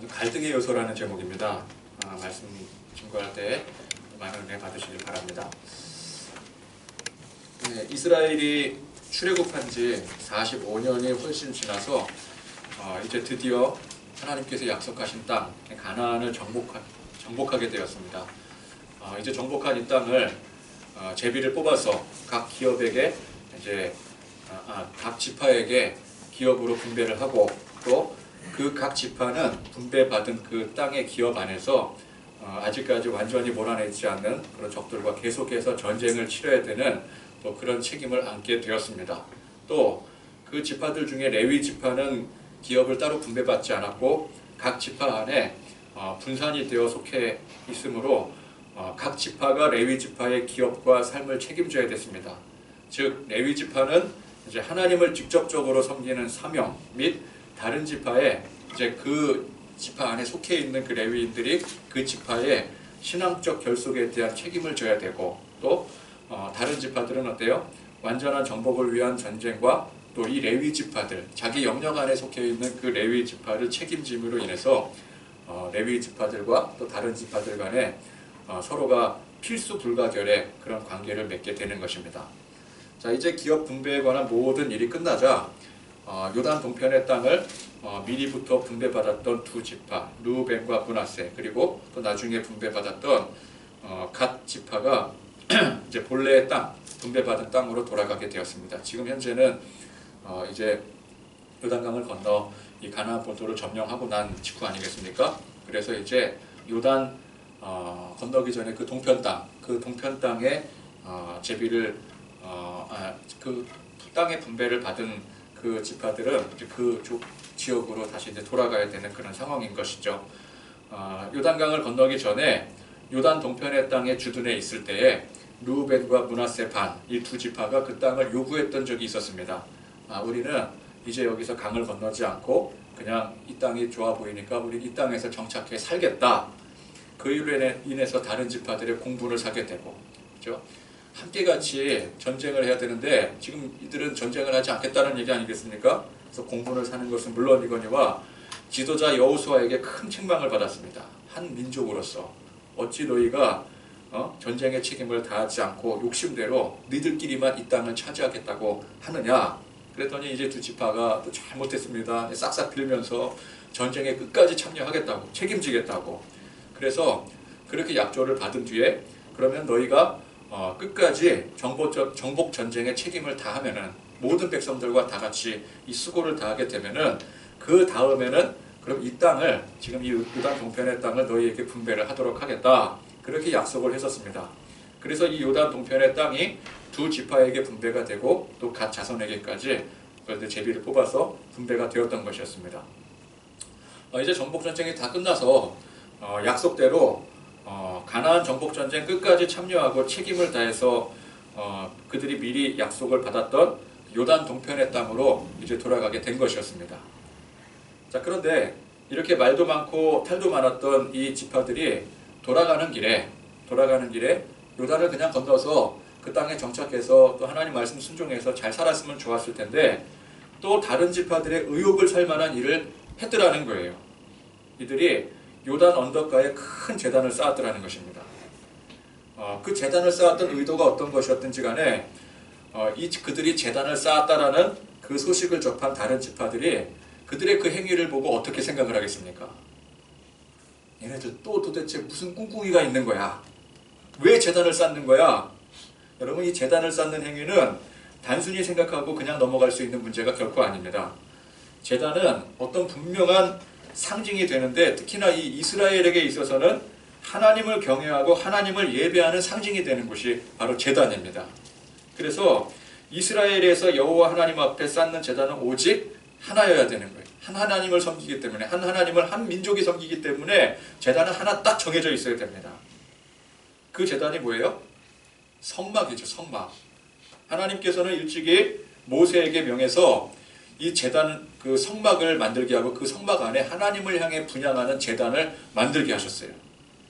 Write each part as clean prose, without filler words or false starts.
갈등의 요소라는 제목입니다. 말씀 증거할 때 많은 은혜 받으시길 바랍니다. 네, 이스라엘이 출애굽한 지 45년이 훨씬 지나서 이제 드디어 하나님께서 약속하신 땅 가나안을 정복하게 되었습니다. 이제 정복한 이 땅을 제비를 뽑아서 각 기업에게 이제 각 지파에게 기업으로 분배를 하고 또 그 각 지파는 분배받은 그 땅의 기업 안에서 아직까지 완전히 몰아내지 않는 그런 적들과 계속해서 전쟁을 치러야 되는 또 그런 책임을 안게 되었습니다. 또 그 지파들 중에 레위 지파는 기업을 따로 분배받지 않았고 각 지파 안에 분산이 되어 속해 있으므로 각 지파가 레위 지파의 기업과 삶을 책임져야 됐습니다. 즉 레위 지파는 이제 하나님을 직접적으로 섬기는 사명 및 다른 지파에 이제 그 지파 안에 속해 있는 그 레위인들이 그 지파의 신앙적 결속에 대한 책임을 져야 되고 또 다른 지파들은 어때요? 완전한 정복을 위한 전쟁과 또 이 레위 지파들 자기 영역 안에 속해 있는 그 레위 지파를 책임짐으로 인해서 레위 지파들과 또 다른 지파들 간에 서로가 필수 불가결의 그런 관계를 맺게 되는 것입니다. 자, 이제 기업 분배에 관한 모든 일이 끝나자 요단 동편의 땅을 미리부터 분배받았던 두 지파 르우벤과 므낫세 그리고 또 나중에 분배받았던 갓 지파가 이제 본래의 땅 분배받은 땅으로 돌아가게 되었습니다. 지금 현재는 이제 요단강을 건너 이 가나안 본토를 점령하고 난 직후 아니겠습니까? 그래서 이제 요단 건너기 전에 그 동편 땅에 제비를 그 땅의 분배를 받은 그 지파들은 이제 그 지역으로 다시 이제 돌아가야 되는 그런 상황인 것이죠. 요단강을 건너기 전에 요단 동편의 땅에 주둔해 있을 때에 르우벤과 므낫세 반 이 두 지파가 그 땅을 요구했던 적이 있었습니다. 우리는 이제 여기서 강을 건너지 않고 그냥 이 땅이 좋아 보이니까 우리 이 땅에서 정착해 살겠다. 그 일로 인해서 다른 지파들의 공분을 사게 되고, 그렇죠? 함께 같이 전쟁을 해야 되는데 지금 이들은 전쟁을 하지 않겠다는 얘기 아니겠습니까? 그래서 공분을 사는 것은 물론이거니와 지도자 여호수아에게 큰 책망을 받았습니다. 한 민족으로서 어찌 너희가 전쟁의 책임을 다하지 않고 욕심대로 너희들끼리만 이 땅을 차지하겠다고 하느냐? 그랬더니 이제 두 지파가 또 잘못했습니다. 싹싹 빌면서 전쟁에 끝까지 참여하겠다고 책임지겠다고. 그래서 그렇게 약조를 받은 뒤에 그러면 너희가 끝까지 정복 전쟁의 책임을 다하면은 모든 백성들과 다 같이 이 수고를 다하게 되면은 그 다음에는 그럼 이 땅을 지금 이 요단 동편의 땅을 너희에게 분배를 하도록 하겠다. 그렇게 약속을 했었습니다. 그래서 이 요단 동편의 땅이 두 지파에게 분배가 되고 또 갓 자손에게까지 그런데 제비를 뽑아서 분배가 되었던 것이었습니다. 이제 정복 전쟁이 다 끝나서 약속대로 가나안 정복 전쟁 끝까지 참여하고 책임을 다해서 그들이 미리 약속을 받았던 요단 동편의 땅으로 이제 돌아가게 된 것이었습니다. 자, 그런데 이렇게 말도 많고 탈도 많았던 이 지파들이 돌아가는 길에 요단을 그냥 건너서 그 땅에 정착해서 또 하나님 말씀 순종해서 잘 살았으면 좋았을 텐데 또 다른 지파들의 의욕을 살 만한 일을 했더라는 거예요. 이들이 요단 언덕가에 큰 제단을 쌓았더라는 것입니다. 그 제단을 쌓았던 의도가 어떤 것이었든지 간에 그들이 제단을 쌓았다라는 그 소식을 접한 다른 지파들이 그들의 그 행위를 보고 어떻게 생각을 하겠습니까? 얘네들 또 도대체 무슨 꿍꿍이가 있는 거야? 왜 제단을 쌓는 거야? 여러분, 이 제단을 쌓는 행위는 단순히 생각하고 그냥 넘어갈 수 있는 문제가 결코 아닙니다. 제단은 어떤 분명한 상징이 되는데 특히나 이 이스라엘에게 있어서는 하나님을 경외하고 하나님을 예배하는 상징이 되는 곳이 바로 제단입니다. 그래서 이스라엘에서 여호와 하나님 앞에 쌓는 제단은 오직 하나여야 되는 거예요. 한 하나님을 섬기기 때문에 한 하나님을 한 민족이 섬기기 때문에 제단은 하나 딱 정해져 있어야 됩니다. 그 제단이 뭐예요? 성막이죠. 성막. 하나님께서는 일찍이 모세에게 명해서 이 제단 그 성막을 만들게 하고 그 성막 안에 하나님을 향해 분향하는 제단을 만들게 하셨어요.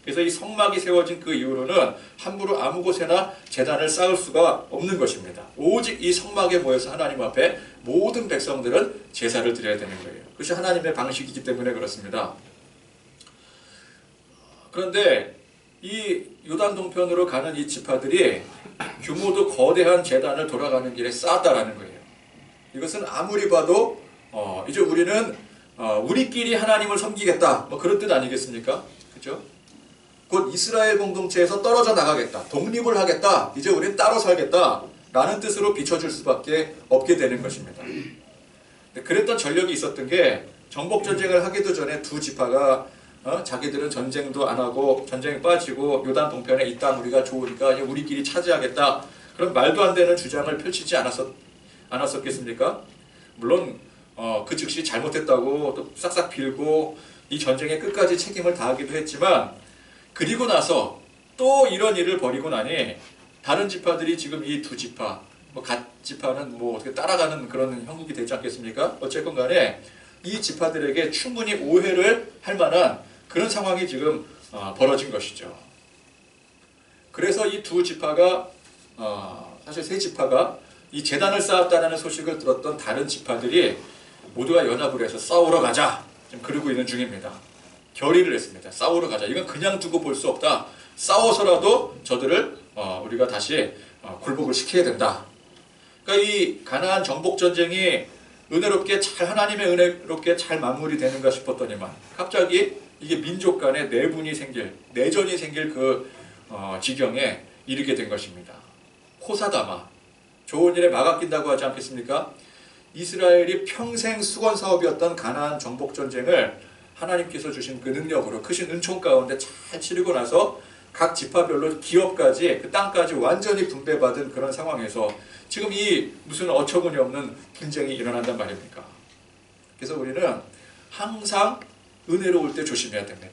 그래서 이 성막이 세워진 그 이후로는 함부로 아무 곳에나 제단을 쌓을 수가 없는 것입니다. 오직 이 성막에 모여서 하나님 앞에 모든 백성들은 제사를 드려야 되는 거예요. 그것이 하나님의 방식이기 때문에 그렇습니다. 그런데 이 요단 동편으로 가는 이 지파들이 규모도 거대한 제단을 돌아가는 길에 쌓았다라는 거예요. 이것은 아무리 봐도 이제 우리는 우리끼리 하나님을 섬기겠다, 뭐 그런 뜻 아니겠습니까? 그죠? 곧 이스라엘 공동체에서 떨어져 나가겠다, 독립을 하겠다, 이제 우리는 따로 살겠다 라는 뜻으로 비춰줄 수밖에 없게 되는 것입니다. 그랬던 전력이 있었던 게 정복전쟁을 하기도 전에 두 지파가 자기들은 전쟁도 안 하고 전쟁에 빠지고 요단 동편에 이 땅 우리가 좋으니까 우리끼리 차지하겠다, 그런 말도 안 되는 주장을 펼치지 않았었겠습니까? 물론 그 즉시 잘못했다고 또 싹싹 빌고 이 전쟁에 끝까지 책임을 다하기도 했지만, 그리고 나서 또 이런 일을 벌이고 나니 다른 지파들이 지금 이 두 지파, 갓 지파는 어떻게 따라가는 그런 형국이 되지 않겠습니까? 어쨌건 간에 이 지파들에게 충분히 오해를 할 만한 그런 상황이 지금 벌어진 것이죠. 그래서 이 두 지파가 사실 세 지파가 이 제단을 쌓았다는 소식을 들었던 다른 지파들이 모두가 연합을 해서 싸우러 가자, 지금 그러고 있는 중입니다. 결의를 했습니다. 싸우러 가자. 이건 그냥 두고 볼 수 없다. 싸워서라도 저들을 우리가 다시 굴복을 시켜야 된다. 그러니까 이 가나안 정복 전쟁이 은혜롭게 잘, 하나님의 은혜롭게 잘 마무리되는가 싶었더니만 갑자기 이게 민족 간의 내전이 생길 그 지경에 이르게 된 것입니다. 호사다마, 좋은 일에 막아 낀다고 하지 않겠습니까? 이스라엘이 평생 수건 사업이었던 가나안 정복 전쟁을 하나님께서 주신 그 능력으로 크신 은총 가운데 잘 치르고 나서 각 지파별로 기업까지 그 땅까지 완전히 분배받은 그런 상황에서 지금 이 무슨 어처구니 없는 분쟁이 일어난단 말입니까? 그래서 우리는 항상 은혜로울 때 조심해야 됩니다.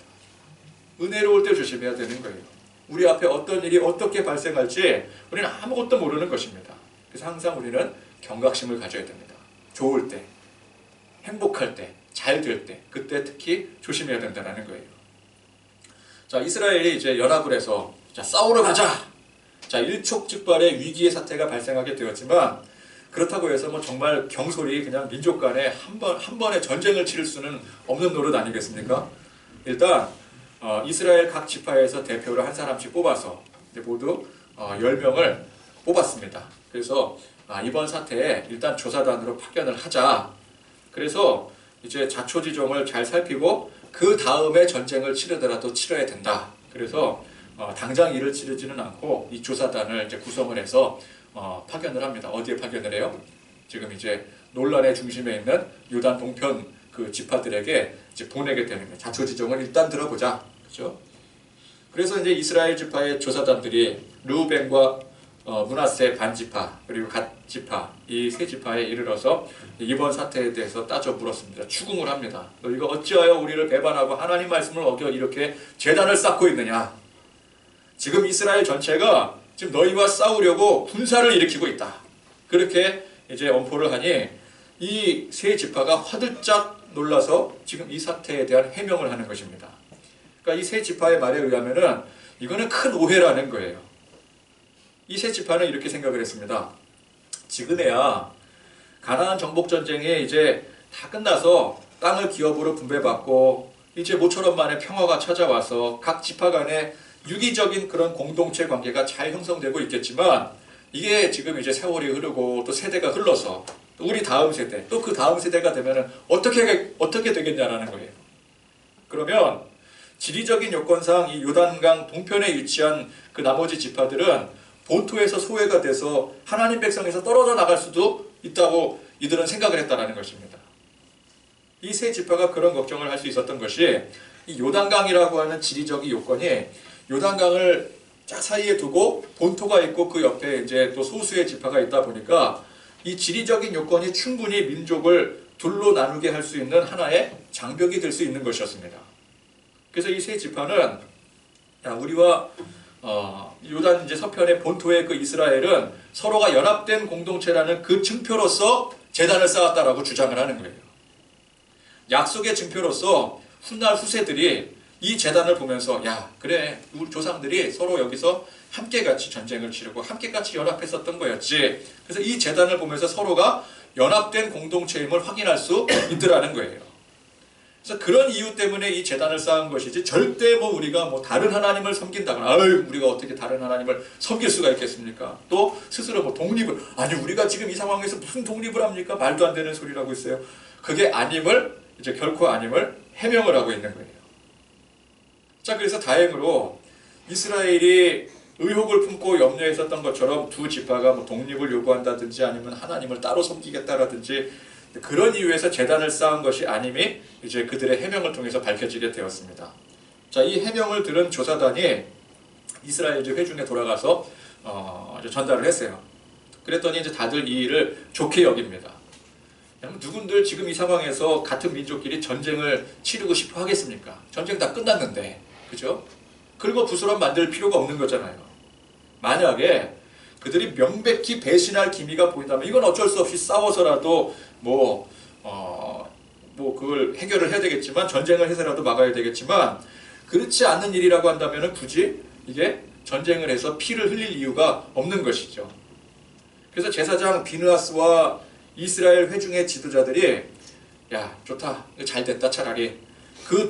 은혜로울 때 조심해야 되는 거예요. 우리 앞에 어떤 일이 어떻게 발생할지 우리는 아무것도 모르는 것입니다. 그래서 항상 우리는 경각심을 가져야 됩니다. 좋을 때, 행복할 때, 잘 될 때, 그때 특히 조심해야 된다는 거예요. 자, 이스라엘이 이제 연합을 해서 싸우러 가자. 자, 일촉즉발의 위기의 사태가 발생하게 되었지만, 그렇다고 해서 정말 경솔히 그냥 민족 간에 한 번에 전쟁을 치를 수는 없는 노릇 아니겠습니까? 일단 이스라엘 각 지파에서 대표를 한 사람씩 뽑아서 모두 10명을 뽑았습니다. 그래서 이번 사태에 일단 조사단으로 파견을 하자. 그래서 이제 자초지종을 잘 살피고 그 다음에 전쟁을 치르더라도 치러야 된다. 그래서 당장 일을 치르지는 않고 이 조사단을 이제 구성을 해서 파견을 합니다. 어디에 파견을 해요? 지금 이제 논란의 중심에 있는 요단 동편 그 지파들에게 이제 보내게 되는 거예요. 자초지종을 일단 들어보자. 그렇죠? 그래서 이제 이스라엘 지파의 조사단들이 르우벤과 므낫세 반지파 그리고 갓 지파 이 세 지파에 이르러서 이번 사태에 대해서 따져 물었습니다. 추궁을 합니다. 너희가 어찌하여 우리를 배반하고 하나님 말씀을 어겨 이렇게 제단을 쌓고 있느냐? 지금 이스라엘 전체가 지금 너희와 싸우려고 군사를 일으키고 있다. 그렇게 이제 엄포를 하니 이 세 지파가 화들짝 놀라서 지금 이 사태에 대한 해명을 하는 것입니다. 그러니까 이 세 지파의 말에 의하면은 이거는 큰 오해라는 거예요. 이 세 지파는 이렇게 생각을 했습니다. 지금에야 가나안 정복 전쟁이 이제 다 끝나서 땅을 기업으로 분배받고 이제 모처럼 만에 평화가 찾아와서 각 지파 간에 유기적인 그런 공동체 관계가 잘 형성되고 있겠지만 이게 지금 이제 세월이 흐르고 또 세대가 흘러서 또 우리 다음 세대 또 그 다음 세대가 되면은 어떻게 되겠냐라는 거예요. 그러면 지리적인 요건상 이 요단강 동편에 위치한 그 나머지 지파들은 본토에서 소외가 돼서 하나님 백성에서 떨어져 나갈 수도 있다고 이들은 생각을 했다는 것입니다. 이 세 지파가 그런 걱정을 할 수 있었던 것이 이 요단강이라고 하는 지리적인 요건이 요단강을 사이에 두고 본토가 있고 그 옆에 이제 또 소수의 지파가 있다 보니까 이 지리적인 요건이 충분히 민족을 둘로 나누게 할 수 있는 하나의 장벽이 될 수 있는 것이었습니다. 그래서 이 세 지파는 우리와 요단 이제 서편의 본토의 그 이스라엘은 서로가 연합된 공동체라는 그 증표로서 제단을 쌓았다라고 주장을 하는 거예요. 약속의 증표로서 훗날 후세들이 이 제단을 보면서 야 그래 우리 조상들이 서로 여기서 함께 같이 전쟁을 치르고 함께 같이 연합했었던 거였지. 그래서 이 제단을 보면서 서로가 연합된 공동체임을 확인할 수 있더라는 거예요. 그래서 그런 이유 때문에 이 제단을 쌓은 것이지 절대 뭐 우리가 뭐 다른 하나님을 섬긴다거나 아유 우리가 어떻게 다른 하나님을 섬길 수가 있겠습니까? 또 스스로 뭐 독립을 아니 우리가 지금 이 상황에서 무슨 독립을 합니까? 말도 안 되는 소리라고 있어요. 그게 아님을 이제 결코 아님을 해명을 하고 있는 거예요. 자 그래서 다행으로 이스라엘이 의혹을 품고 염려에 있었던 것처럼 두 지파가 뭐 독립을 요구한다든지 아니면 하나님을 따로 섬기겠다라든지 그런 이유에서 제단을 쌓은 것이 아님이 이제 그들의 해명을 통해서 밝혀지게 되었습니다. 자, 이 해명을 들은 조사단이 이스라엘 회중에 돌아가서 전달을 했어요. 그랬더니 이제 다들 이 일을 좋게 여깁니다. 누군들 지금 이 상황에서 같은 민족끼리 전쟁을 치르고 싶어 하겠습니까? 전쟁 다 끝났는데, 그죠? 그리고 부스럼 만들 필요가 없는 거잖아요. 만약에 그들이 명백히 배신할 기미가 보인다면 이건 어쩔 수 없이 싸워서라도 그걸 해결을 해야 되겠지만 전쟁을 해서라도 막아야 되겠지만 그렇지 않는 일이라고 한다면 굳이 이게 전쟁을 해서 피를 흘릴 이유가 없는 것이죠. 그래서 제사장 비느하스와 이스라엘 회중의 지도자들이 야 좋다 잘 됐다 차라리 그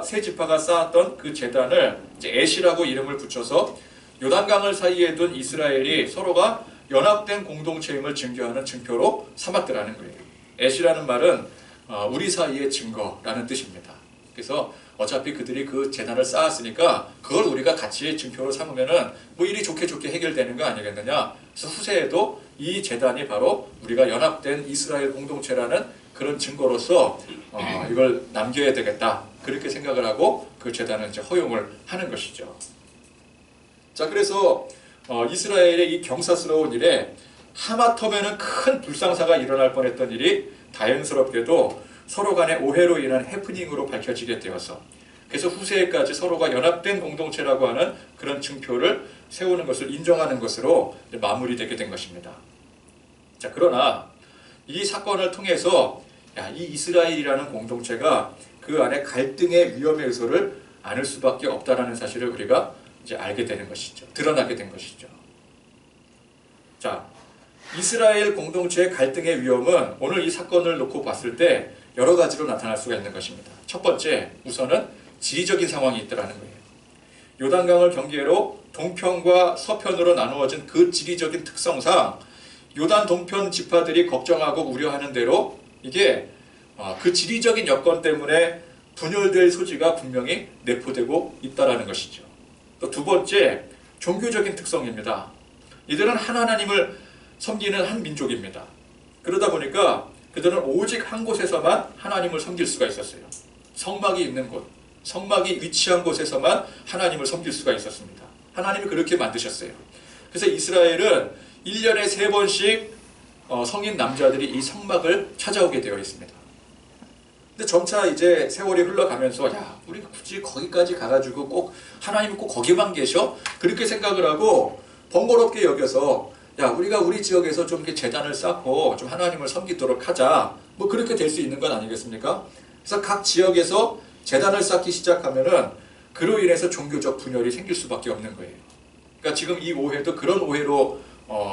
세 지파가 쌓았던 그 제단을 이제 에시라고 이름을 붙여서 요단강을 사이에 둔 이스라엘이 서로가 연합된 공동체임을 증거하는 증표로 삼았더라는 거예요. 에시라는 말은 우리 사이의 증거라는 뜻입니다. 그래서 어차피 그들이 그 제단을 쌓았으니까 그걸 우리가 같이 증표로 삼으면은 뭐 일이 좋게 해결되는 거 아니겠느냐. 그래서 후세에도 이 제단이 바로 우리가 연합된 이스라엘 공동체라는 그런 증거로서 이걸 남겨야 되겠다. 그렇게 생각을 하고 그 제단을 이제 허용을 하는 것이죠. 자, 그래서 이스라엘의 이 경사스러운 일에 하마터면은 큰 불상사가 일어날 뻔했던 일이 다행스럽게도 서로 간의 오해로 인한 해프닝으로 밝혀지게 되어서 그래서 후세에까지 서로가 연합된 공동체라고 하는 그런 증표를 세우는 것을 인정하는 것으로 마무리되게 된 것입니다. 자, 그러나 이 사건을 통해서 이 이스라엘이라는 공동체가 그 안에 갈등의 위험의 요소를 안을 수밖에 없다라는 사실을 우리가 이제 알게 되는 것이죠. 드러나게 된 것이죠. 자, 이스라엘 공동체의 갈등의 위험은 오늘 이 사건을 놓고 봤을 때 여러 가지로 나타날 수가 있는 것입니다. 첫 번째, 우선은 지리적인 상황이 있더라는 거예요. 요단강을 경계로 동편과 서편으로 나누어진 그 지리적인 특성상 요단 동편 지파들이 걱정하고 우려하는 대로 이게 그 지리적인 여건 때문에 분열될 소지가 분명히 내포되고 있다는 것이죠. 또 두 번째, 종교적인 특성입니다. 이들은 한 하나님을 섬기는 한 민족입니다. 그러다 보니까 그들은 오직 한 곳에서만 하나님을 섬길 수가 있었어요. 성막이 있는 곳, 성막이 위치한 곳에서만 하나님을 섬길 수가 있었습니다. 하나님이 그렇게 만드셨어요. 그래서 이스라엘은 1년에 3번씩 성인 남자들이 이 성막을 찾아오게 되어 있습니다. 근데 점차 이제 세월이 흘러가면서 야, 우리 굳이 거기까지 가가지고 꼭 하나님이 꼭 거기만 계셔? 그렇게 생각을 하고 번거롭게 여겨서 야, 우리가 우리 지역에서 좀 이렇게 제단을 쌓고 좀 하나님을 섬기도록 하자. 뭐 그렇게 될 수 있는 건 아니겠습니까? 그래서 각 지역에서 제단을 쌓기 시작하면은 그로 인해서 종교적 분열이 생길 수밖에 없는 거예요. 그러니까 지금 이 오해도 그런 오해로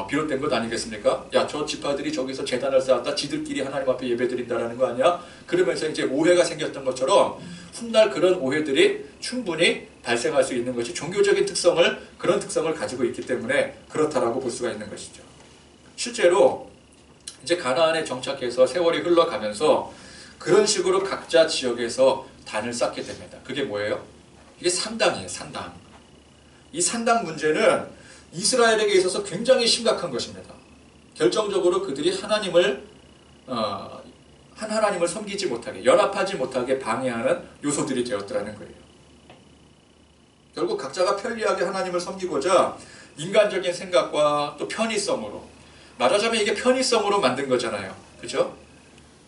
비롯된 것 아니겠습니까? 야, 저 지파들이 저기서 제단을 쌓았다 지들끼리 하나님 앞에 예배드린다라는 거 아니야? 그러면서 이제 오해가 생겼던 것처럼 훗날 그런 오해들이 충분히 발생할 수 있는 것이 종교적인 그런 특성을 가지고 있기 때문에 그렇다라고 볼 수가 있는 것이죠. 실제로 이제 가나안에 정착해서 세월이 흘러가면서 그런 식으로 각자 지역에서 단을 쌓게 됩니다. 그게 뭐예요? 이게 산당이에요, 산당. 이 산당 문제는 이스라엘에게 있어서 굉장히 심각한 것입니다. 결정적으로 그들이 하나님을 한 하나님을 섬기지 못하게, 연합하지 못하게 방해하는 요소들이 되었더라는 거예요. 결국 각자가 편리하게 하나님을 섬기고자 인간적인 생각과 또 편의성으로, 말하자면 이게 편의성으로 만든 거잖아요. 그죠?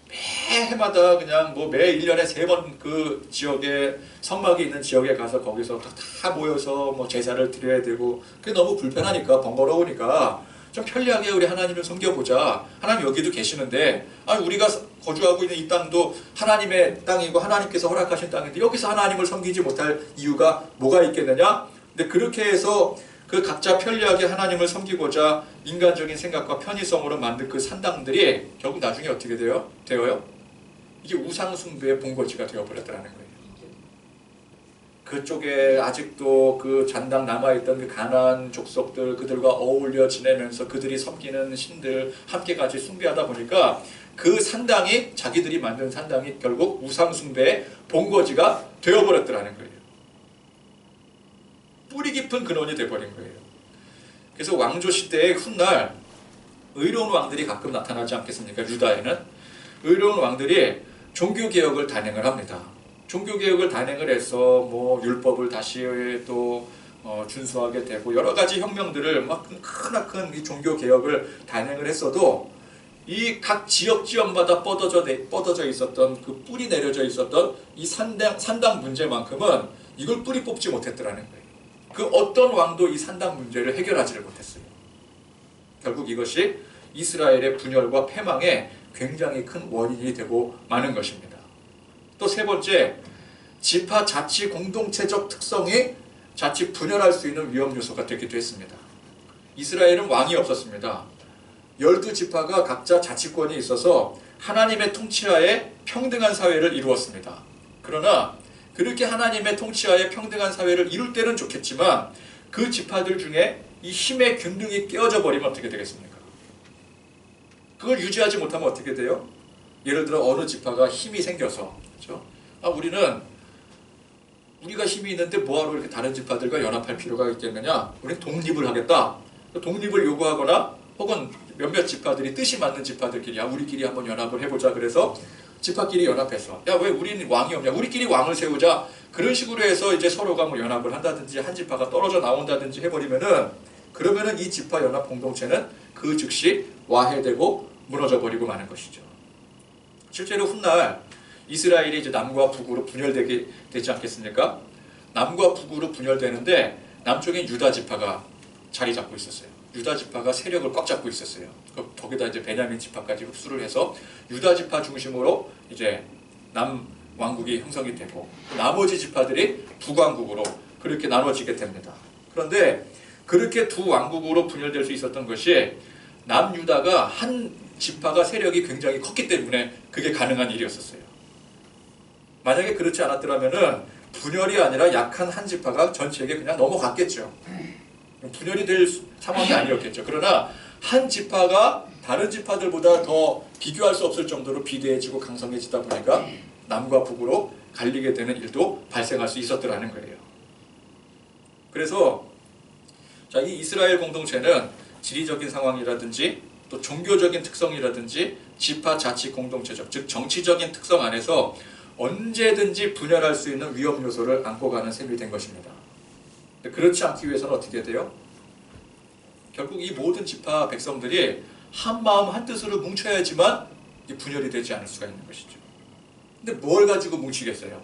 매 해마다 그냥 매 1년에 3번 그 지역에 성막이 있는 지역에 가서 거기서 다 모여서 제사를 드려야 되고 그게 너무 불편하니까 번거로우니까 좀 편리하게 우리 하나님을 섬겨보자. 하나님 여기도 계시는데 우리가 거주하고 있는 이 땅도 하나님의 땅이고 하나님께서 허락하신 땅인데 여기서 하나님을 섬기지 못할 이유가 뭐가 있겠느냐? 근데 그렇게 해서 그 각자 편리하게 하나님을 섬기고자 인간적인 생각과 편의성으로 만든 그 산당들이 결국 나중에 어떻게 되어요? 이게 우상숭배의 본거지가 되어버렸다는 거예요. 그쪽에 아직도 그 잔당 남아있던 그 가나안 족속들, 그들과 어울려 지내면서 그들이 섬기는 신들 함께 같이 숭배하다 보니까 그 산당이, 자기들이 만든 산당이 결국 우상숭배의 본거지가 되어버렸다는 거예요. 뿌리 깊은 근원이 되어버린 거예요. 그래서 왕조 시대의 훗날 의로운 왕들이 가끔 나타나지 않겠습니까? 유다에는 의로운 왕들이 종교개혁을 단행을 합니다. 종교개혁을 단행을 해서 뭐 율법을 다시 또 준수하게 되고 여러 가지 혁명들을 막 크나큰 이 종교개혁을 단행을 했어도 이 각 지역마다 뻗어져 있었던 그 뿌리 내려져 있었던 이 산당 문제만큼은 이걸 뿌리 뽑지 못했더라는 거예요. 그 어떤 왕도 이 산당 문제를 해결하지를 못했어요. 결국 이것이 이스라엘의 분열과 패망에 굉장히 큰 원인이 되고 마는 것입니다. 또 세 번째, 지파 자치 공동체적 특성이 자칫 분열할 수 있는 위험 요소가 되기도 했습니다. 이스라엘은 왕이 없었습니다. 12지파가 각자 자치권이 있어서 하나님의 통치하에 평등한 사회를 이루었습니다. 그러나 그렇게 하나님의 통치하에 평등한 사회를 이룰 때는 좋겠지만 그 지파들 중에 이 힘의 균등이 깨어져 버리면 어떻게 되겠습니까? 그걸 유지하지 못하면 어떻게 돼요? 예를 들어 어느 지파가 힘이 생겨서, 그렇죠? 우리가 힘이 있는데 뭐하러 이렇게 다른 지파들과 연합할 필요가 있겠느냐? 우리는 독립을 하겠다. 독립을 요구하거나 혹은 몇몇 지파들이 뜻이 맞는 지파들끼리 우리끼리 한번 연합을 해보자. 그래서 지파끼리 연합해서 왜 우리는 왕이 없냐? 우리끼리 왕을 세우자. 그런 식으로 해서 이제 서로가 뭐 연합을 한다든지 한 지파가 떨어져 나온다든지 그러면은 이 지파 연합 공동체는 그 즉시 와해되고 무너져 버리고 마는 것이죠. 실제로 훗날 이스라엘이 이제 남과 북으로 분열되게 되지 않겠습니까? 남과 북으로 분열되는데 남쪽엔 유다 지파가 자리 잡고 있었어요. 유다 지파가 세력을 꽉 잡고 있었어요. 거기다 이제 베냐민 지파까지 흡수를 해서 유다 지파 중심으로 이제 남 왕국이 형성이 되고 나머지 지파들이 북왕국으로 그렇게 나눠지게 됩니다. 그런데 그렇게 두 왕국으로 분열될 수 있었던 것이 남유다가 한 지파가 세력이 굉장히 컸기 때문에 그게 가능한 일이었었어요. 만약에 그렇지 않았더라면은 분열이 아니라 약한 한 지파가 전체에게 그냥 넘어갔겠죠. 분열이 될 상황이 아니었겠죠. 그러나 한 지파가 다른 지파들보다 더 비교할 수 없을 정도로 비대해지고 강성해지다 보니까 남과 북으로 갈리게 되는 일도 발생할 수 있었더라는 거예요. 그래서 이 이스라엘 공동체는 지리적인 상황이라든지 또 종교적인 특성이라든지 지파 자치 공동체적, 즉 정치적인 특성 안에서 언제든지 분열할 수 있는 위험 요소를 안고 가는 셈이 된 것입니다. 그렇지 않기 위해서는 어떻게 돼요? 결국 이 모든 지파 백성들이 한 마음 한 뜻으로 뭉쳐야지만 분열이 되지 않을 수가 있는 것이죠. 근데 뭘 가지고 뭉치겠어요?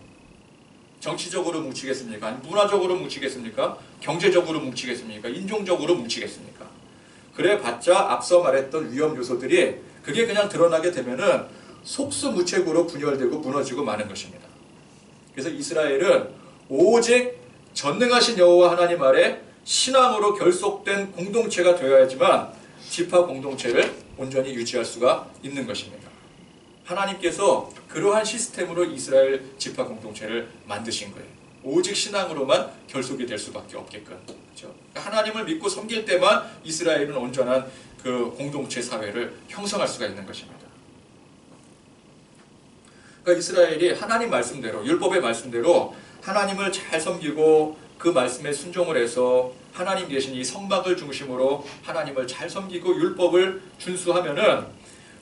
정치적으로 뭉치겠습니까? 아니면 문화적으로 뭉치겠습니까? 경제적으로 뭉치겠습니까? 인종적으로 뭉치겠습니까? 그래봤자 앞서 말했던 위험 요소들이 그게 그냥 드러나게 되면은 속수무책으로 분열되고 무너지고 마는 것입니다. 그래서 이스라엘은 오직 전능하신 여호와 하나님 아래 신앙으로 결속된 공동체가 되어야지만 지파 공동체를 온전히 유지할 수가 있는 것입니다. 하나님께서 그러한 시스템으로 이스라엘 지파 공동체를 만드신 거예요. 오직 신앙으로만 결속이 될 수밖에 없게끔. 그렇죠? 하나님을 믿고 섬길 때만 이스라엘은 온전한 그 공동체 사회를 형성할 수가 있는 것입니다. 그러니까 이스라엘이 하나님 말씀대로, 율법의 말씀대로 하나님을 잘 섬기고 그 말씀에 순종을 해서 하나님 계신 이 성막을 중심으로 하나님을 잘 섬기고 율법을 준수하면은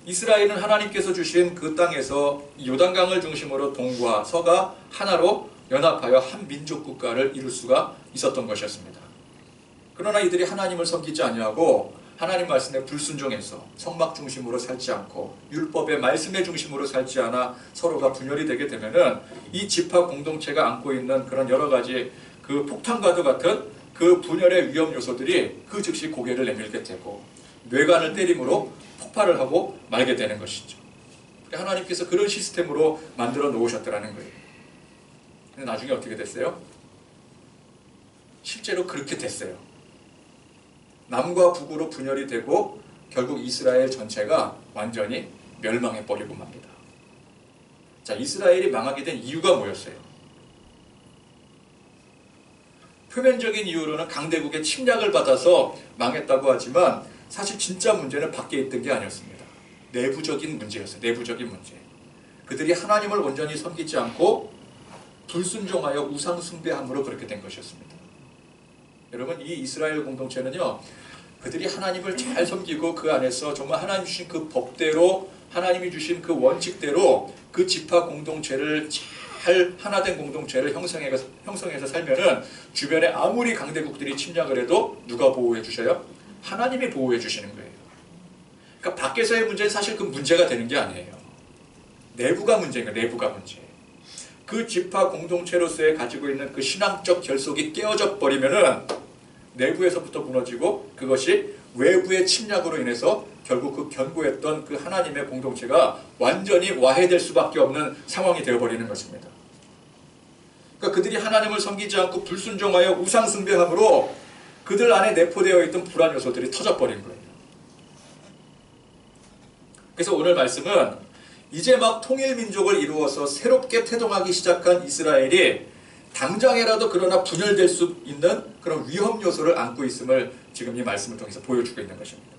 이스라엘은 하나님께서 주신 그 땅에서 요단강을 중심으로 동과 서가 하나로 연합하여 한 민족 국가를 이룰 수가 있었던 것이었습니다. 그러나 이들이 하나님을 섬기지 아니하고 하나님 말씀에 불순종해서 성막 중심으로 살지 않고 율법의 말씀의 중심으로 살지 않아 서로가 분열이 되게 되면은 이 지파 공동체가 안고 있는 그런 여러 가지 그 폭탄과도 같은 그 분열의 위험 요소들이 그 즉시 고개를 내밀게 되고 뇌관을 때림으로 폭발을 하고 말게 되는 것이죠. 하나님께서 그런 시스템으로 만들어 놓으셨더라는 거예요. 근데 나중에 어떻게 됐어요? 실제로 그렇게 됐어요. 남과 북으로 분열이 되고 결국 이스라엘 전체가 완전히 멸망해 버리고 맙니다. 자, 이스라엘이 망하게 된 이유가 뭐였어요? 표면적인 이유로는 강대국의 침략을 받아서 망했다고 하지만 사실 진짜 문제는 밖에 있던 게 아니었습니다. 내부적인 문제였어요. 내부적인 문제. 그들이 하나님을 온전히 섬기지 않고 불순종하여 우상 숭배함으로 그렇게 된 것이었습니다. 여러분, 이 이스라엘 공동체는요, 그들이 하나님을 잘 섬기고 그 안에서 정말 하나님 주신 그 법대로, 하나님이 주신 그 원칙대로 그 지파 공동체를 잘 하나된 공동체를 형성해서 살면은 주변에 아무리 강대국들이 침략을 해도 누가 보호해 주셔요? 하나님이 보호해 주시는 거예요. 그러니까 밖에서의 문제는 사실 그 문제가 되는 게 아니에요. 내부가 문제인 거예요. 내부가 문제. 그 지파 공동체로서의 가지고 있는 그 신앙적 결속이 깨어져 버리면은 내부에서부터 무너지고 그것이 외부의 침략으로 인해서 결국 그 견고했던 그 하나님의 공동체가 완전히 와해될 수밖에 없는 상황이 되어버리는 것입니다. 그러니까 그들이 하나님을 섬기지 않고 불순종하여 우상 숭배함으로 그들 안에 내포되어 있던 불안 요소들이 터져버린 거예요. 그래서 오늘 말씀은 이제 막 통일민족을 이루어서 새롭게 태동하기 시작한 이스라엘이 당장이라도 그러나 분열될 수 있는 그런 위험 요소를 안고 있음을 지금 이 말씀을 통해서 보여주고 있는 것입니다.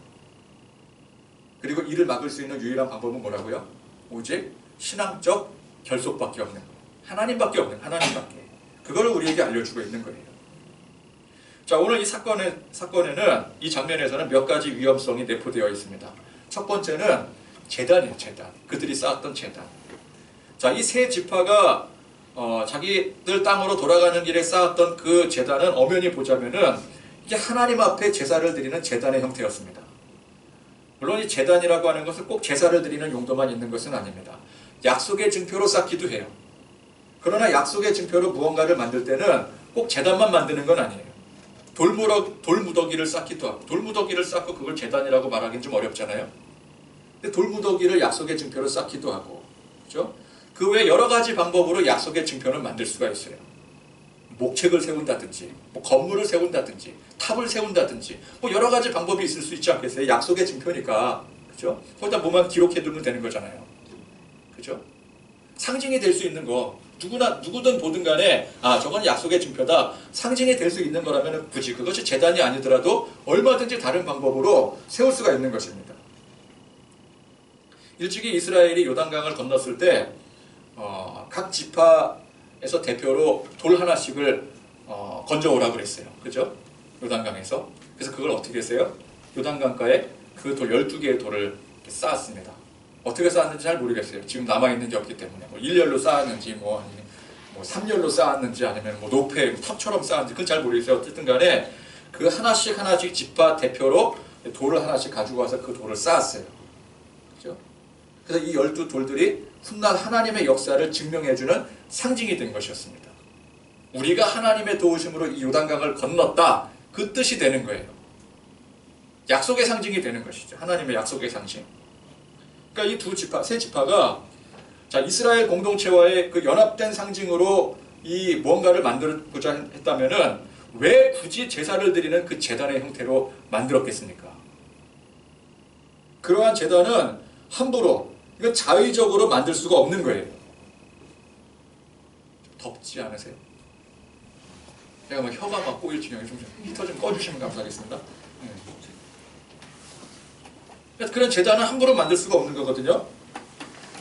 그리고 이를 막을 수 있는 유일한 방법은 뭐라고요? 오직 신앙적 결속밖에 없는 거예요. 하나님밖에 없는, 하나님밖에. 그걸 우리에게 알려주고 있는 거예요. 자, 오늘 이 사건에는 이 장면에서는 몇 가지 위험성이 내포되어 있습니다. 첫 번째는 제단이에요, 제단. 그들이 쌓았던 제단. 자, 이 세 지파가 자기들 땅으로 돌아가는 길에 쌓았던 그 제단은 엄연히 보자면은 이게 하나님 앞에 제사를 드리는 제단의 형태였습니다. 물론 이 제단이라고 하는 것은 꼭 제사를 드리는 용도만 있는 것은 아닙니다. 약속의 증표로 쌓기도 해요. 그러나 약속의 증표로 무언가를 만들 때는 꼭 제단만 만드는 건 아니에요. 돌무더기를 쌓기도 하고, 돌무더기를 쌓고 그걸 제단이라고 말하기는 좀 어렵잖아요. 근데 돌무더기를 약속의 증표로 쌓기도 하고, 그렇죠? 그 외에 여러 가지 방법으로 약속의 증표를 만들 수가 있어요. 목책을 세운다든지, 뭐 건물을 세운다든지, 탑을 세운다든지, 뭐 여러 가지 방법이 있을 수 있지 않겠어요? 약속의 증표니까, 그렇죠? 거기다 뭐만 기록해두면 되는 거잖아요, 그렇죠? 상징이 될 수 있는 거, 누구든 보든 간에 저건 약속의 증표다, 상징이 될 수 있는 거라면 굳이 그것이 제단이 아니더라도 얼마든지 다른 방법으로 세울 수가 있는 것입니다. 일찍이 이스라엘이 요단강을 건넜을 때 각 지파에서 대표로 돌 하나씩을 건져오라고 그랬어요. 그죠? 요단강에서. 그래서 그걸 어떻게 했어요? 요단강가에 그 돌 12개의 돌을 쌓았습니다. 어떻게 쌓았는지 잘 모르겠어요. 지금 남아있는 게 없기 때문에. 뭐 일렬로 쌓았는지, 뭐 3열로 쌓았는지, 아니면 뭐 노페, 탑처럼 쌓았는지, 그건 잘 모르겠어요. 어쨌든 간에 그 하나씩 지파 대표로 돌을 하나씩 가지고 와서 그 돌을 쌓았어요. 그죠? 그래서 이 12돌들이 훗날 하나님의 역사를 증명해주는 상징이 된 것이었습니다. 우리가 하나님의 도우심으로 이 요단강을 건넜다, 그 뜻이 되는 거예요. 약속의 상징이 되는 것이죠. 하나님의 약속의 상징. 그러니까 이 세 지파가 자, 이스라엘 공동체와의 그 연합된 상징으로 이 무언가를 만들고자 했다면은 왜 굳이 제사를 드리는 그 제단의 형태로 만들었겠습니까? 그러한 제단은 함부로, 이건 자의적으로 만들 수가 없는 거예요. 덥지 않으세요? 제가 막 혀가 막 꼬일 지경에 좀 히터 좀 꺼주시면 감사하겠습니다. 그런 제단은 함부로 만들 수가 없는 거거든요.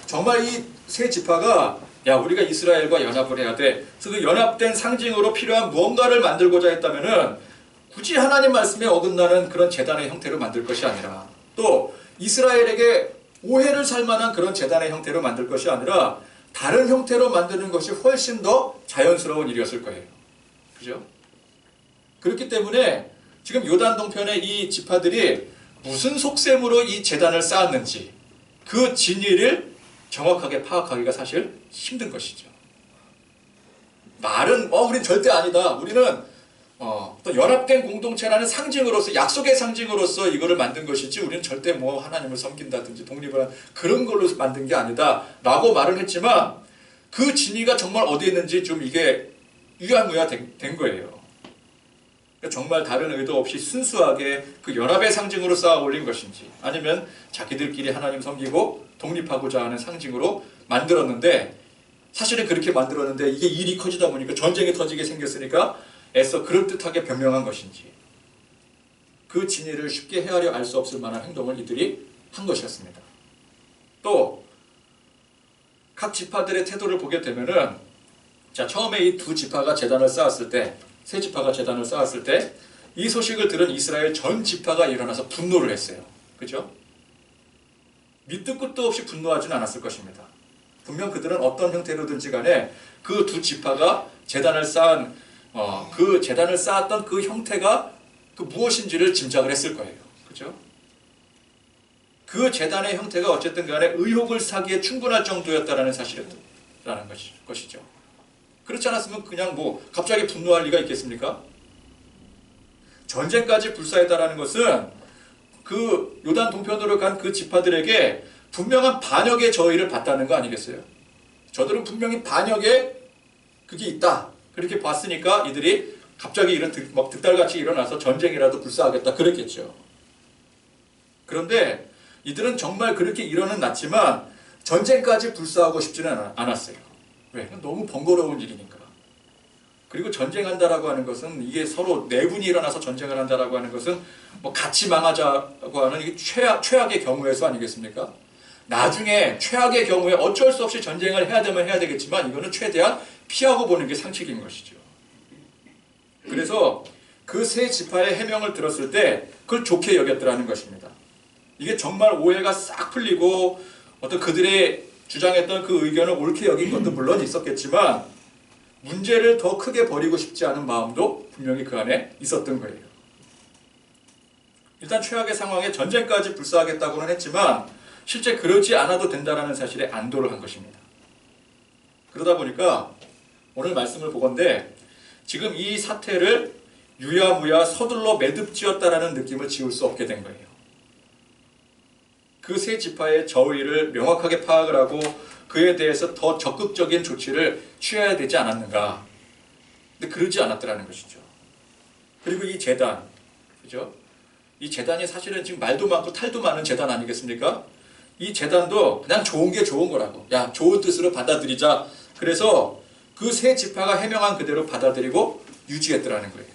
정말 이 세 지파가 우리가 이스라엘과 연합을 해야 돼. 그래서 그 연합된 상징으로 필요한 무언가를 만들고자 했다면은 굳이 하나님 말씀에 어긋나는 그런 제단의 형태로 만들 것이 아니라, 또 이스라엘에게 오해를 살 만한 그런 제단의 형태로 만들 것이 아니라 다른 형태로 만드는 것이 훨씬 더 자연스러운 일이었을 거예요. 그죠? 그렇기 때문에 지금 요단 동편의 이 지파들이 무슨 속셈으로 이 제단을 쌓았는지 그 진위를 정확하게 파악하기가 사실 힘든 것이죠. 말은 우린 절대 아니다. 우리는 또 연합된 공동체라는 상징으로서, 약속의 상징으로서 이거를 만든 것이지 우리는 절대 뭐 하나님을 섬긴다든지 독립을 한 그런 걸로 만든 게 아니다 라고 말을 했지만 그 진위가 정말 어디에 있는지 좀 이게 유야무야 된 거예요. 정말 다른 의도 없이 순수하게 그 연합의 상징으로 쌓아 올린 것인지, 아니면 자기들끼리 하나님 섬기고 독립하고자 하는 상징으로 만들었는데 사실은 그렇게 만들었는데 이게 일이 커지다 보니까 전쟁이 터지게 생겼으니까 애써 그럴듯하게 변명한 것인지 그 진위를 쉽게 헤아려 알 수 없을 만한 행동을 이들이 한 것이었습니다. 또 각 지파들의 태도를 보게 되면은 자, 처음에 이 두 지파가 제단을 쌓았을 때, 세 지파가 제단을 쌓았을 때 이 소식을 들은 이스라엘 전 지파가 일어나서 분노를 했어요. 그죠? 밑도 끝도 없이 분노하지는 않았을 것입니다. 분명 그들은 어떤 형태로든지 간에 그 두 지파가 제단을 쌓은 그 제단을 쌓았던 그 형태가 그 무엇인지를 짐작을 했을 거예요. 그죠? 그 제단의 형태가 어쨌든 간에 의혹을 사기에 충분할 정도였다라는 사실이라는 것이죠. 그렇지 않았으면 그냥 뭐 갑자기 분노할 리가 있겠습니까? 전쟁까지 불사했다라는 것은 그 요단 동편으로 간 그 지파들에게 분명한 반역의 저의를 봤다는 거 아니겠어요? 저들은 분명히 반역의 그게 있다. 그렇게 봤으니까 이들이 갑자기 이런 득달같이 일어나서 전쟁이라도 불사하겠다 그랬겠죠. 그런데 이들은 정말 그렇게 일어는 났지만 전쟁까지 불사하고 싶지는 않았어요. 왜? 너무 번거로운 일이니까. 그리고 전쟁한다라고 하는 것은 이게 서로 내분이 일어나서 전쟁을 한다라고 하는 것은 뭐 같이 망하자고 하는 이게 최악의 경우에서 아니겠습니까? 나중에 최악의 경우에 어쩔 수 없이 전쟁을 해야 되면 해야 되겠지만 이거는 최대한 피하고 보는 게 상책인 것이죠. 그래서 그 세 지파의 해명을 들었을 때 그걸 좋게 여겼더라는 것입니다. 이게 정말 오해가 싹 풀리고 어떤 그들의 주장했던 그 의견을 옳게 여긴 것도 물론 있었겠지만 문제를 더 크게 버리고 싶지 않은 마음도 분명히 그 안에 있었던 거예요. 일단 최악의 상황에 전쟁까지 불사하겠다고는 했지만 실제 그러지 않아도 된다는 사실에 안도를 한 것입니다. 그러다 보니까 오늘 말씀을 보건대 지금 이 사태를 유야무야 서둘러 매듭지었다라는 느낌을 지울 수 없게 된 거예요. 그 세 지파의 저의를 명확하게 파악을 하고 그에 대해서 더 적극적인 조치를 취해야 되지 않았는가. 근데 그러지 않았더라는 것이죠. 그리고 이 제단, 그죠? 이 제단이 사실은 지금 말도 많고 탈도 많은 제단 아니겠습니까? 이 제단도 그냥 좋은 게 좋은 거라고. 야, 좋은 뜻으로 받아들이자. 그래서 그 세 지파가 해명한 그대로 받아들이고 유지했더라는 거예요.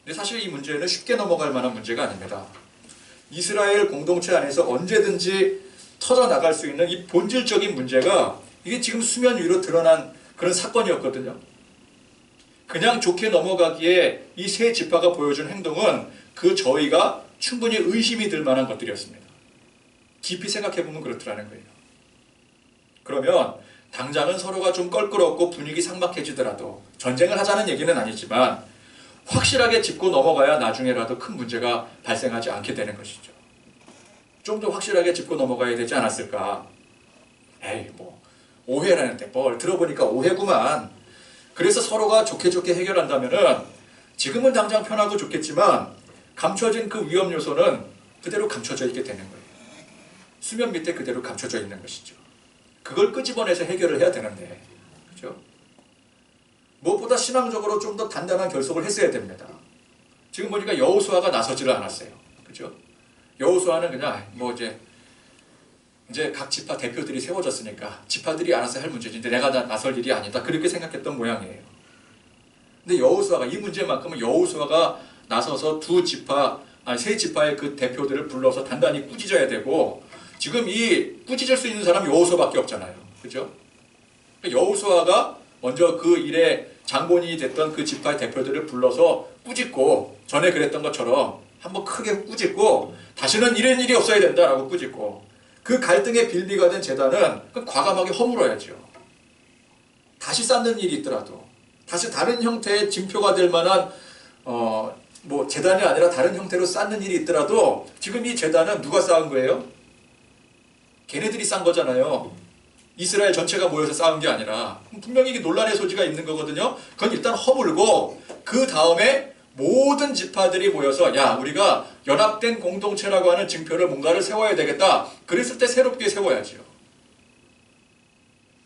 근데 사실 이 문제는 쉽게 넘어갈 만한 문제가 아닙니다. 이스라엘 공동체 안에서 언제든지 터져나갈 수 있는 이 본질적인 문제가 이게 지금 수면 위로 드러난 그런 사건이었거든요. 그냥 좋게 넘어가기에 이 세 지파가 보여준 행동은 그 저희가 충분히 의심이 들 만한 것들이었습니다. 깊이 생각해보면 그렇더라는 거예요. 그러면 당장은 서로가 좀 껄끄럽고 분위기 삭막해지더라도 전쟁을 하자는 얘기는 아니지만 확실하게 짚고 넘어가야 나중에라도 큰 문제가 발생하지 않게 되는 것이죠. 좀 더 확실하게 짚고 넘어가야 되지 않았을까. 에이 뭐 오해라는데 뭘 들어보니까 오해구만. 그래서 서로가 좋게 해결한다면은 지금은 당장 편하고 좋겠지만 감춰진 그 위험 요소는 그대로 감춰져 있게 되는 거예요. 수면 밑에 그대로 감춰져 있는 것이죠. 그걸 끄집어내서 해결을 해야 되는데, 그죠? 무엇보다 신앙적으로 좀 더 단단한 결속을 했어야 됩니다. 지금 보니까 여호수아가 나서지를 않았어요. 그죠? 여호수아는 그냥 뭐 이제 각 지파 대표들이 세워졌으니까 지파들이 알아서 할 문제지 이제 내가 나설 일이 아니다. 그렇게 생각했던 모양이에요. 근데 여호수아가 이 문제만큼은 여호수아가 나서서 세 지파의 그 대표들을 불러서 단단히 꾸짖어야 되고 지금 이 꾸짖을 수 있는 사람이 여호수아밖에 없잖아요. 그죠? 여호수아가 먼저 그 일에 장본인이 됐던 그 지파의 대표들을 불러서 꾸짖고 전에 그랬던 것처럼 한번 크게 꾸짖고 다시는 이런 일이 없어야 된다라고 꾸짖고 그 갈등의 빌미가 된 제단은 과감하게 허물어야죠. 다시 쌓는 일이 있더라도 다시 다른 형태의 징표가 될 만한 뭐 제단이 아니라 다른 형태로 쌓는 일이 있더라도 지금 이 제단은 누가 쌓은 거예요? 걔네들이 쌓은 거잖아요. 이스라엘 전체가 모여서 쌓은 게 아니라 분명히 이게 논란의 소지가 있는 거거든요. 그건 일단 허물고 그 다음에 모든 지파들이 모여서 야 우리가 연합된 공동체라고 하는 징표를 뭔가를 세워야 되겠다. 그랬을 때 새롭게 세워야지요.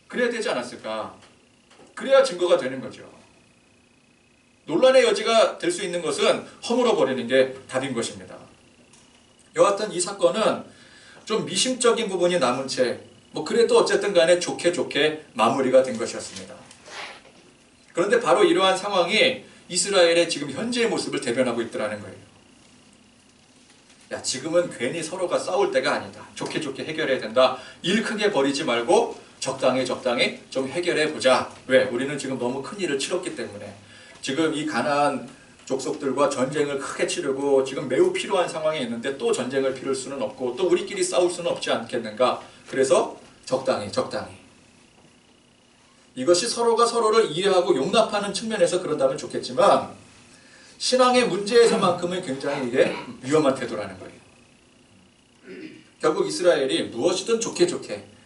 그래야 되지 않았을까? 그래야 증거가 되는 거죠. 논란의 여지가 될 수 있는 것은 허물어버리는 게 답인 것입니다. 여하튼 이 사건은 좀 미심적인 부분이 남은 채 뭐 그래도 어쨌든 간에 좋게 마무리가 된 것이었습니다. 그런데 바로 이러한 상황이 이스라엘의 지금 현재의 모습을 대변하고 있더라는 거예요. 야, 지금은 괜히 서로가 싸울 때가 아니다. 좋게 해결해야 된다. 일 크게 벌이지 말고 적당히 좀 해결해 보자. 왜? 우리는 지금 너무 큰 일을 치렀기 때문에. 지금 이 가나안 족속들과 전쟁을 크게 치르고 지금 매우 필요한 상황에 있는데 또 전쟁을 피울 수는 없고 또 우리끼리 싸울 수는 없지 않겠는가. 그래서 적당히. 이것이 서로가 서로를 이해하고 용납하는 측면에서 그런다면 좋겠지만 신앙의 문제에서만큼은 굉장히 이게 위험한 태도라는 거예요. 결국 이스라엘이 무엇이든 좋게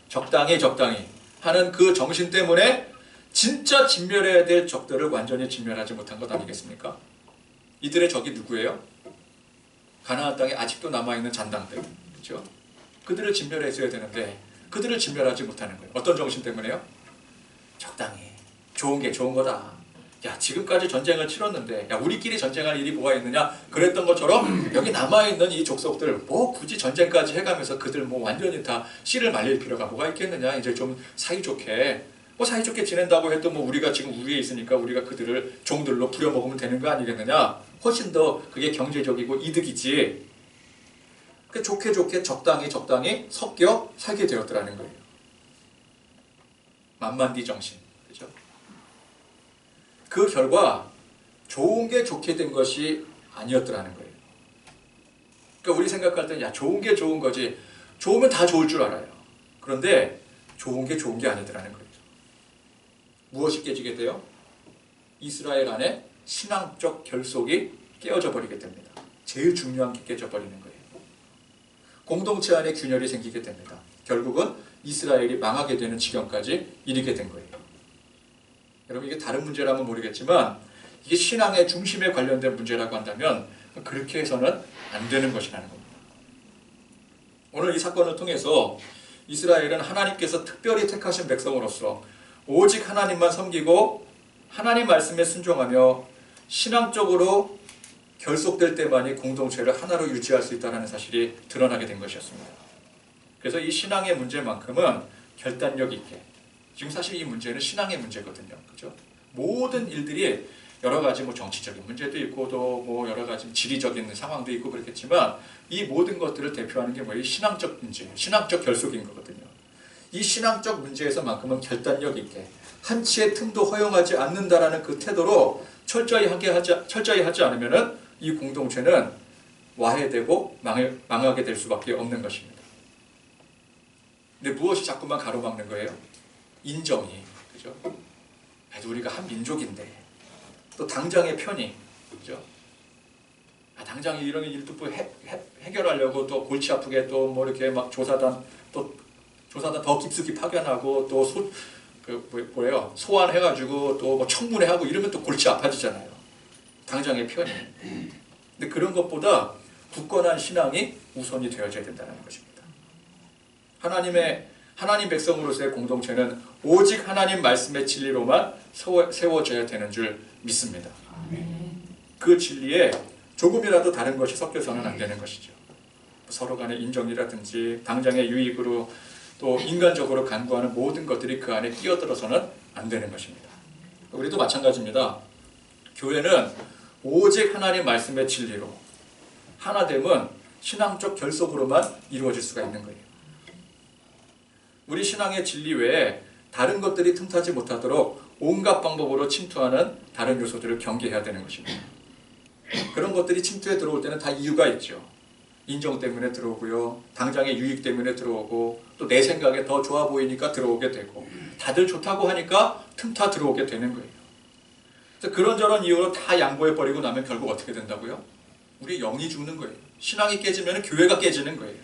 적당히 하는 그 정신 때문에 진짜 진멸해야 될 적들을 완전히 진멸하지 못한 것 아니겠습니까? 이들의 적이 누구예요? 가나안 땅에 아직도 남아있는 잔당들, 그렇죠? 그들을 진멸했어야 되는데 그들을 진멸하지 못하는 거예요. 어떤 정신 때문에요? 적당히 좋은 게 좋은 거다. 야, 지금까지 전쟁을 치렀는데 야, 우리끼리 전쟁할 일이 뭐가 있느냐? 그랬던 것처럼 여기 남아있는 이 족속들 뭐 굳이 전쟁까지 해가면서 그들 뭐 완전히 다 씨를 말릴 필요가 뭐가 있겠느냐? 이제 좀 사이좋게 지낸다고 해도 뭐 우리가 지금 우위에 있으니까 우리가 그들을 종들로 부려먹으면 되는 거 아니겠느냐? 훨씬 더 그게 경제적이고 이득이지. 그 좋게 적당히 섞여 살게 되었더라는 거예요. 만만디 정신. 그죠? 그 결과 좋은 게 좋게 된 것이 아니었더라는 거예요. 그러니까 우리 생각할 때는 야, 좋은 게 좋은 거지. 좋으면 다 좋을 줄 알아요. 그런데 좋은 게 아니더라는 거예요. 무엇이 깨지게 돼요? 이스라엘 안에 신앙적 결속이 깨어져 버리게 됩니다. 제일 중요한 게 깨져 버리는 거예요. 공동체 안에 균열이 생기게 됩니다. 결국은 이스라엘이 망하게 되는 지경까지 이르게 된 거예요. 여러분, 이게 다른 문제라면 모르겠지만 이게 신앙의 중심에 관련된 문제라고 한다면 그렇게 해서는 안 되는 것이라는 겁니다. 오늘 이 사건을 통해서 이스라엘은 하나님께서 특별히 택하신 백성으로서 오직 하나님만 섬기고 하나님 말씀에 순종하며 신앙적으로 결속될 때만이 공동체를 하나로 유지할 수 있다는 사실이 드러나게 된 것이었습니다. 그래서 이 신앙의 문제만큼은 결단력 있게, 지금 사실 이 문제는 신앙의 문제거든요. 그죠? 모든 일들이 여러 가지 뭐 정치적인 문제도 있고 또 뭐 여러 가지 지리적인 상황도 있고 그렇겠지만 이 모든 것들을 대표하는 게 뭐예요? 신앙적 문제, 신앙적 결속인 거거든요. 이 신앙적 문제에서만큼은 결단력 있게 한치의 틈도 허용하지 않는다라는 그 태도로 철저히 하지 않으면은 이 공동체는 와해되고 망하게 될 수밖에 없는 것입니다. 근데 무엇이 자꾸만 가로막는 거예요? 인정이, 그죠? 그래도 우리가 한 민족인데 또 당장의 편이, 그죠? 당장 이런 일도 뭐 해결하려고 또 골치 아프게 또 뭐 이렇게 막 조사단 더 깊숙이 파견하고 또 소환해가지고 또 뭐 청문회하고 이러면 또 골치 아파지잖아요. 당장의 편이. 근데 그런 것보다 굳건한 신앙이 우선이 되어져야 된다는 것입니다. 하나님 백성으로서의 공동체는 오직 하나님 말씀의 진리로만 세워져야 되는 줄 믿습니다. 그 진리에 조금이라도 다른 것이 섞여서는 안 되는 것이죠. 서로 간의 인정이라든지 당장의 유익으로 또 인간적으로 간구하는 모든 것들이 그 안에 끼어들어서는 안 되는 것입니다. 우리도 마찬가지입니다. 교회는 오직 하나님 말씀의 진리로, 하나됨은 신앙적 결속으로만 이루어질 수가 있는 거예요. 우리 신앙의 진리 외에 다른 것들이 틈타지 못하도록 온갖 방법으로 침투하는 다른 요소들을 경계해야 되는 것입니다. 그런 것들이 침투해 들어올 때는 다 이유가 있죠. 인정 때문에 들어오고요. 당장의 유익 때문에 들어오고 또 내 생각에 더 좋아 보이니까 들어오게 되고 다들 좋다고 하니까 틈타 들어오게 되는 거예요. 그래서 그런저런 이유로 다 양보해버리고 나면 결국 어떻게 된다고요? 우리 영이 죽는 거예요. 신앙이 깨지면 교회가 깨지는 거예요.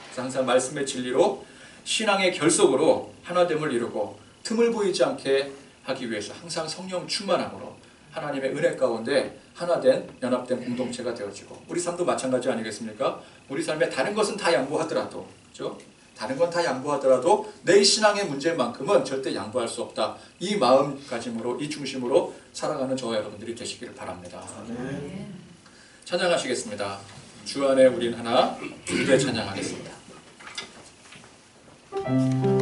그래서 항상 말씀의 진리로 신앙의 결속으로 하나됨을 이루고 틈을 보이지 않게 하기 위해서 항상 성령 충만함으로 하나님의 은혜 가운데 하나된 연합된 공동체가 되어지고 우리 삶도 마찬가지 아니겠습니까? 우리 삶에 다른 것은 다 양보하더라도, 그렇죠? 다른 건 다 양보하더라도 내 신앙의 문제만큼은 절대 양보할 수 없다. 이 마음가짐으로, 이 중심으로 살아가는 저와 여러분들이 되시기를 바랍니다. 네. 찬양하시겠습니다. 주 안에 우린 하나, 주대 찬양하겠습니다. 네.